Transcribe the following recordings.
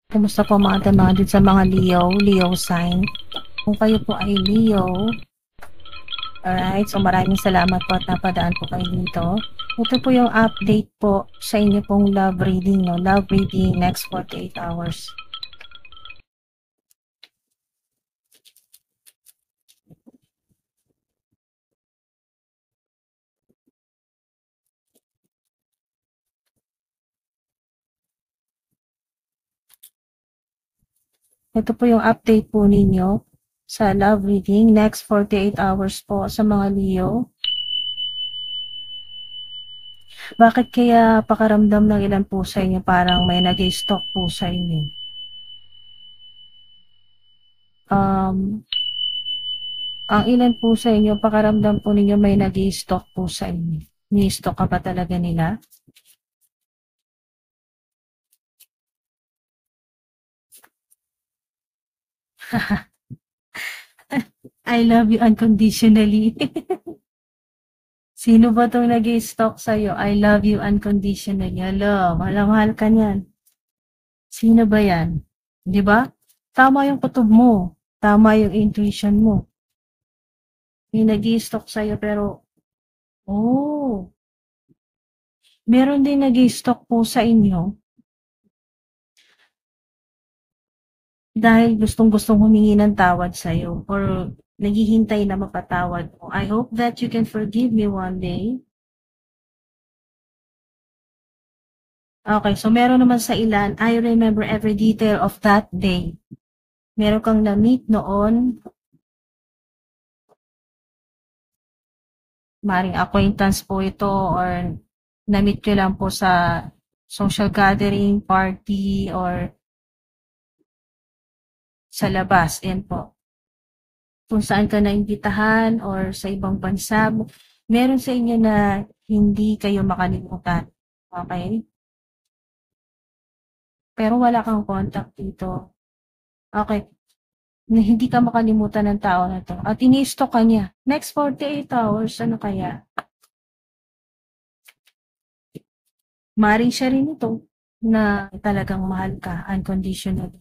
Kumusta po mga tamad din sa mga Leo sign? Kung kayo po ay Leo, alright, so maraming salamat po at napadaan po kayo dito. Ito po yung update po sa inyo pong love reading, no? Love reading next 48 hours. Ito po yung update po ninyo sa love reading next 48 hours po sa mga Leo. Bakit kaya pakaramdam ng ilan po sa inyo parang may nag-stalk po sa inyo? Ang ilan po sa inyo, pakaramdam po ninyo may nag-i-stalk po sa inyo. Ni-stalk ka ba talaga nila? I love you unconditionally. Sino ba tong nag-i-stalk sa'yo? I love you unconditionally. Hello, mahal ka niyan. Sino ba yan? Di ba? Tama yung kutob mo. Tama yung intuition mo. May nag-i-stalk sa'yo pero, oh, meron din nag-i-stalk po sa inyo dahil gustong-gustong humingi ng tawad sa'yo or naghihintay na mapatawad mo. I hope that you can forgive me one day. Okay, so meron naman sa ilan, I remember every detail of that day. Meron kang na-meet noon, maring acquaintance po ito or na-meet nyo lang po sa social gathering, party, or sa labas. Yan po. Kung saan ka naimbitahan or sa ibang bansa, meron sa inyo na hindi kayo makalimutan. Okay? Pero wala kang contact dito. Okay. Na hindi ka makalimutan ng tao na to. At ini-stalk ka niya. Next 48 hours, ano kaya? Maring siya rin ito na talagang mahal ka, unconditionally.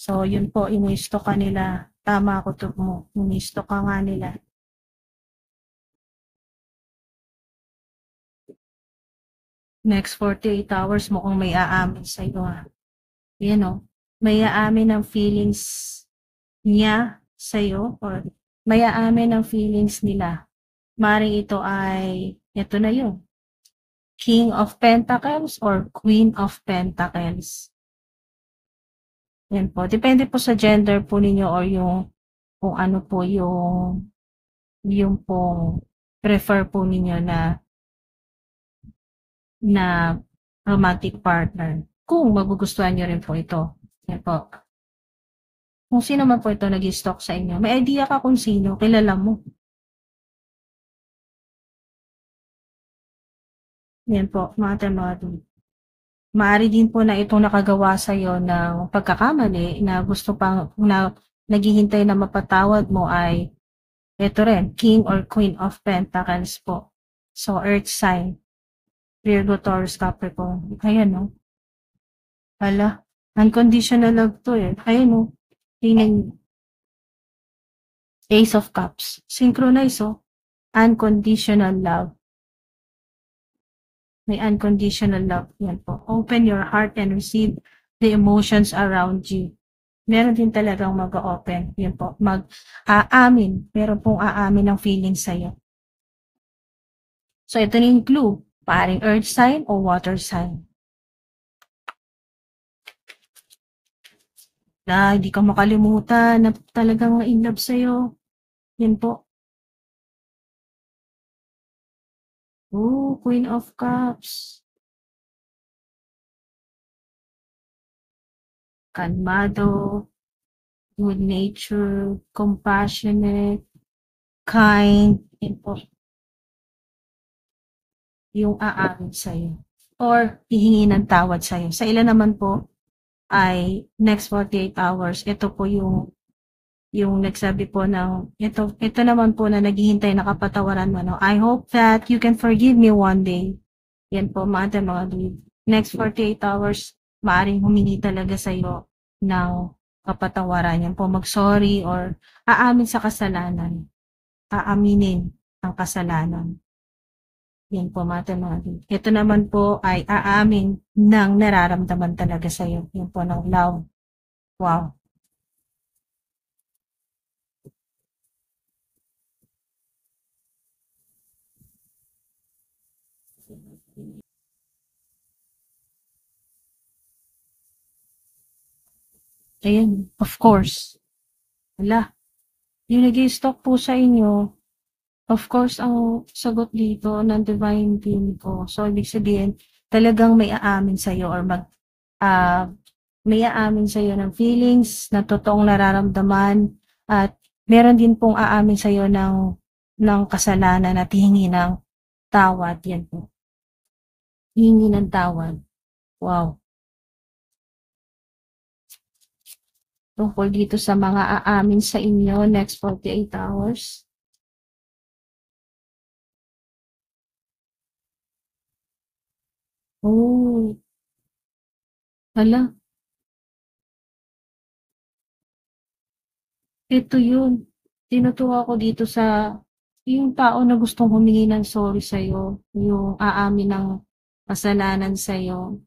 So, yun po, ini-stalk ka nila. Tama ako to mo. Ini-stalk ka nga nila. Next 48 hours mo kung may aamin sa iyo. Yan o. May aamin ng feelings niya sa iyo or may aamin ng feelings nila. Maring ito ay, ito na yun. King of Pentacles or Queen of Pentacles. Yan po. Depende po sa gender po ninyo or yung kung ano po yung pong prefer po ninyo na romantic partner. Kung magugustuhan nyo rin po ito. Yan po. Kung sino man po ito nag-stalk sa inyo, may idea ka kung sino, kilala mo. Yan po, mga temado. Maaari din po na itong nakagawa sa iyo ng pagkakamali na gusto pang na naghihintay na mapatawad mo ay ito rin, King or Queen of Pentacles po. So, Earth sign, Virgo, Taurus, Capricorn. Ayan, no? Hala, unconditional love to eh. Ayan, no? Tingnan, Ace of Cups. Synchronize, oh. Unconditional love. May unconditional love. Yan po. Open your heart and receive the emotions around you. Meron din talagang mag-open. Yan po. Mag-aamin. Meron pong aamin ng feelings sa'yo. So, ito na yung clue. Paring earth sign o water sign. Hindi ka makalimutan na talagang in love sa'yo. Yan po. Oh, Queen of Cups. Kalmado, good nature, compassionate, kind, yan po. Yung aamin sa'yo. Or hihingi ng tawad sa'yo. Sa ilan naman po ay next 48 hours, ito po yung nagsabi po ng, ito naman po na naghihintay na kapatawaran mo. No? I hope that you can forgive me one day. Yan po, mga dude. Next 48 hours, maaring humingi talaga sa'yo ng kapatawaran. Yan po, mag-sorry or aamin sa kasalanan. Aaminin ang kasalanan. Yan po, mathematics. Ito naman po ay aamin ng nararamdaman talaga sa'yo. Yan po ng love. Wow. Ayan, of course. Wala. Yung nag-i-stalk po sa inyo, of course, ang sagot dito ng divine team ko. So, ibig sabihin, talagang may aamin sa'yo or may aamin sa'yo ng feelings na totoong nararamdaman at meron din pong aamin sa'yo ng kasalanan at hihingi ng tawad. Yan po. Hihingi ng tawad. Wow. Tungkol dito sa mga aamin sa inyo next 48 hours. Oh, hala, ito yun. Tinutuwa ko dito sa yung tao na gustong humingi ng sorry sa'yo, yung aamin ng kasalanan sa'yo.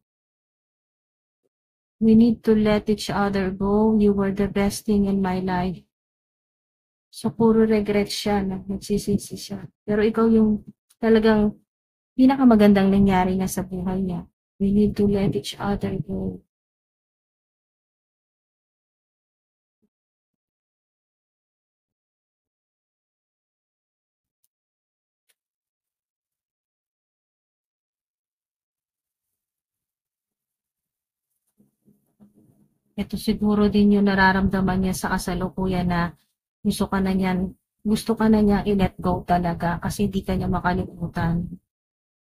We need to let each other go. You were the best thing in my life. So, puro regret siya, nagsisisi siya. Pero ikaw yung talagang pinakamagandang nangyari nga sa buhay niya. We need to let each other go. Ito siguro din yung nararamdaman niya sa kasalukuyan na gusto ka na niya i-let go talaga kasi hindi ka niya makalimutan.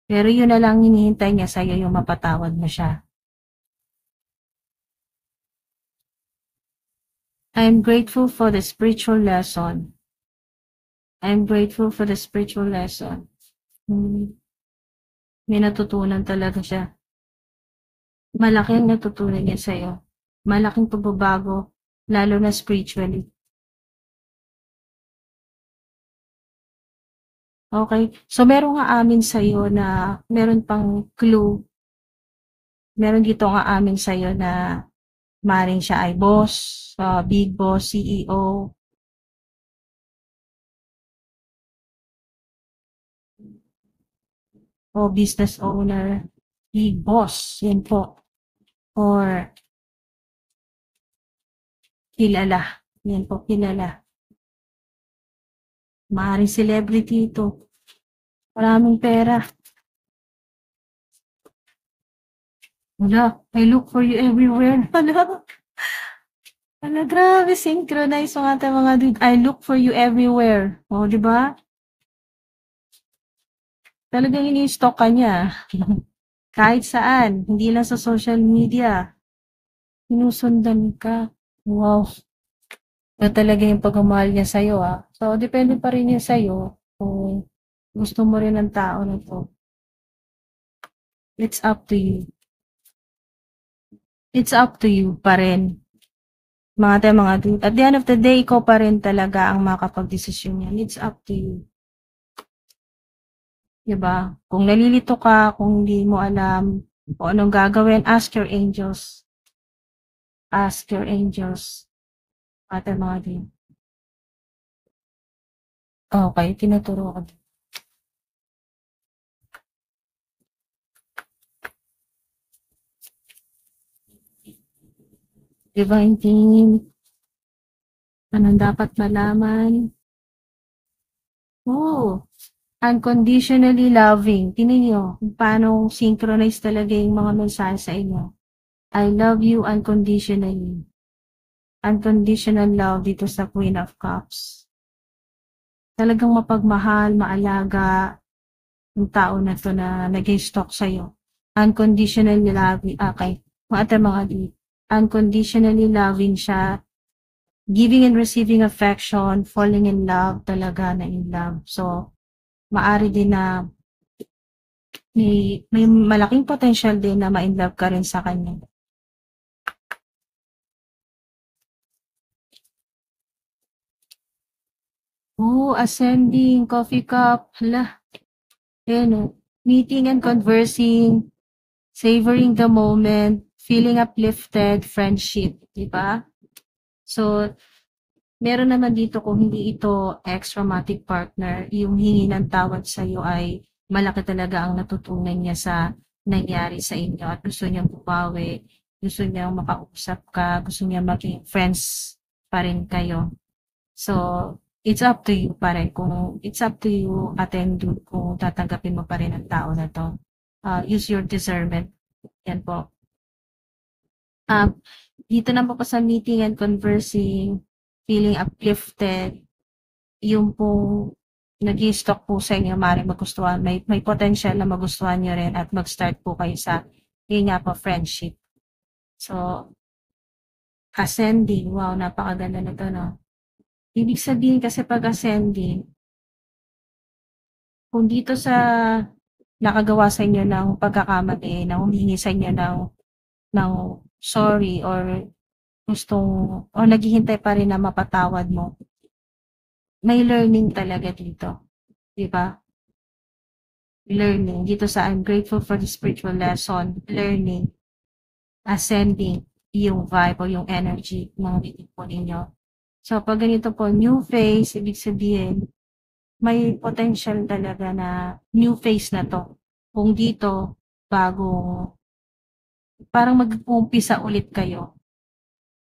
Pero yun na lang hinihintay niya sa'yo yung mapatawad mo siya. I'm grateful for the spiritual lesson. I'm grateful for the spiritual lesson. May natutunan talaga siya. Malaking natutunan niya sa'yo. Malaking pagbabago, lalo na spiritually. Okay? So, meron nga amin sa'yo na meron pang clue. Meron dito nga amin sa'yo na maring siya ay boss, big boss, CEO, o business owner, big boss, yan po. Or kilala. Yan po, kilala. Maaaring celebrity ito. Maraming pera. Wala, I look for you everywhere. Wala, grabe, synchronize ang ating mga dude. I look for you everywhere. O, di ba? Talagang ini-stalk ka niya. Kahit saan, hindi lang sa social media. Sinusundan ka. Wow. Ito talaga yung pagmamahal niya sa'yo, ah. So, depende pa rin yan sa'yo kung gusto mo rin ng tao na to. It's up to you. It's up to you pa rin. Mga dude. At the end of the day, ikaw pa rin talaga ang makapag-desisyon yan. It's up to you. Diba? Kung nalilito ka, kung hindi mo alam kung anong gagawin, ask your angels. Ask your angels. Mga dude. Okay, tinuturo ko. Divine team. Anong dapat malaman? Oh, unconditionally loving. Tingnan nyo kung paano synchronize talaga yung mga mensahe sa inyo. I love you unconditionally. Unconditional love dito sa Queen of Cups. Talagang mapagmahal, maalaga yung tao na to na nag-stalk sa'yo. Unconditionally loving. Okay. Mga di. Unconditionally loving siya. Giving and receiving affection, falling in love, talaga na in love. So, maari din na may malaking potential din na ma-in love ka rin sa kanya. Ascending, coffee cup, hala, ayan o. Meeting and conversing, savoring the moment, feeling uplifted, friendship, di ba? So, meron naman dito kung hindi ito ex-romantic partner, yung hingi ng tawad sa'yo ay malaki talaga ang natutunan niya sa nangyari sa inyo at gusto niyang bumawi, gusto niyang makausap ka, gusto niyang maging friends pa rin kayo. So, it's up to you pa rin it's up to you, Atendu, kung tatanggapin mo pa rin ang tao na to. Use your discernment. Yan po. Dito na po sa meeting and conversing, feeling uplifted, yung pong nag-i-stock po sa inyo, maaaring magustuhan, may potential na magustuhan nyo rin at mag-start po kayo sa, yun nga po, friendship. So, ascending, wow, napakaganda na to, no? Ibig sabihin kasi pag ascending, kung dito sa nakagawa sa inyo ng pagkakamali, na humingi sa inyo ng sorry or naghihintay pa rin na mapatawad mo, may learning talaga dito. Di ba? Learning. Dito sa I'm grateful for the spiritual lesson, learning, ascending yung vibe o yung energy ng meeting po ninyo. So, pag ganito po, new phase, ibig sabihin, may potential talaga na new phase na to. Kung dito, parang mag-uumpisa ulit kayo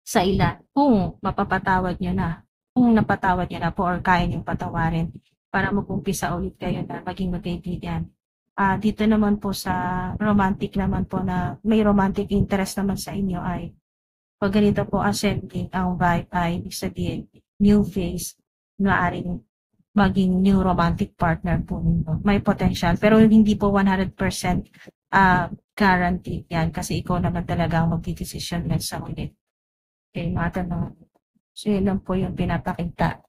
sa ilan. Kung mapapatawad nyo na, kung napatawad nyo na po or kaya nyo patawarin para mag-umpisa ulit kayo na maging magkaibigan. Dito naman po sa romantic naman po na may romantic interest naman sa inyo ay pag ganito po ascending ang vibe ay ibig sabihin new phase, maaaring maging new romantic partner po ninyo. May potential pero hindi po 100% guaranteed yan kasi ikaw naman talaga ang magdidesisyon yan sa huli. Okay, mga tanong. So, yun lang po yung pinapakita.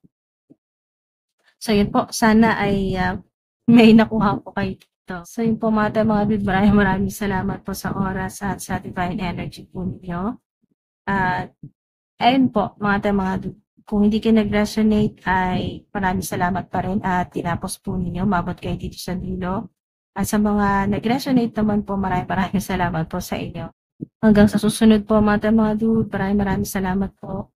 So, yun po. Sana ay may nakuha po kayo dito. So, yun po mga good. Maraming salamat po sa oras at sa divine energy po ninyo. At, ayun po, mga good. Kung hindi kayo nag-resonate ay maraming salamat pa rin at tinapos po ninyo. Mabot kayo dito sa dulo. At sa mga nag-resonate naman po, maraming salamat po sa inyo. Hanggang sa susunod po mga dude. Maraming salamat po.